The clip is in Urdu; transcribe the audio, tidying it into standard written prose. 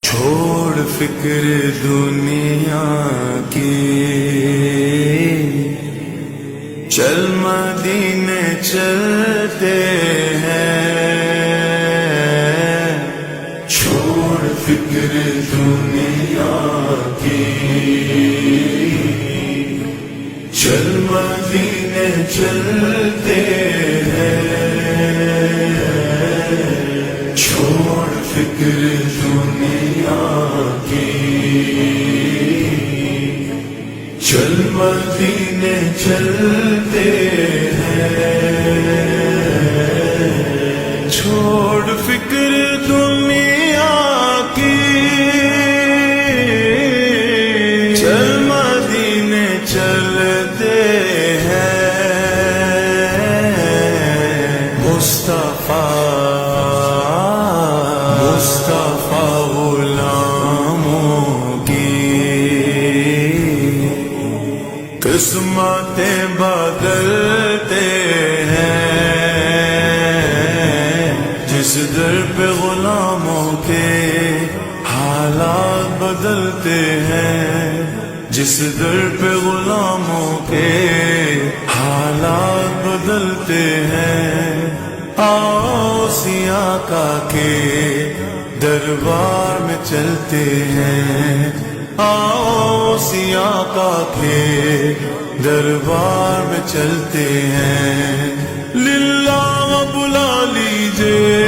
چھوڑ فکر دنیا کی، چل مدینے چلتے ہیں، چھوڑ فکر دنیا کی، چل مدینے چلتے ہیں، چھوڑ فکر دنیا کی، چل مدینے چلتے ہیں، چھوڑ فکر دنیا کی، چل مدینے چلتے ہیں، مصطفیٰ غلاموں کی قسمتیں بدلتے ہیں، جس در پہ غلاموں کے حالات بدلتے ہیں، جس در پہ غلاموں کے حالات بدلتے ہیں، آؤ سیاہ کا کے دربار میں چلتے ہیں، آؤ سیاہ کا کے دربار میں چلتے ہیں، للہ بلا لیجئے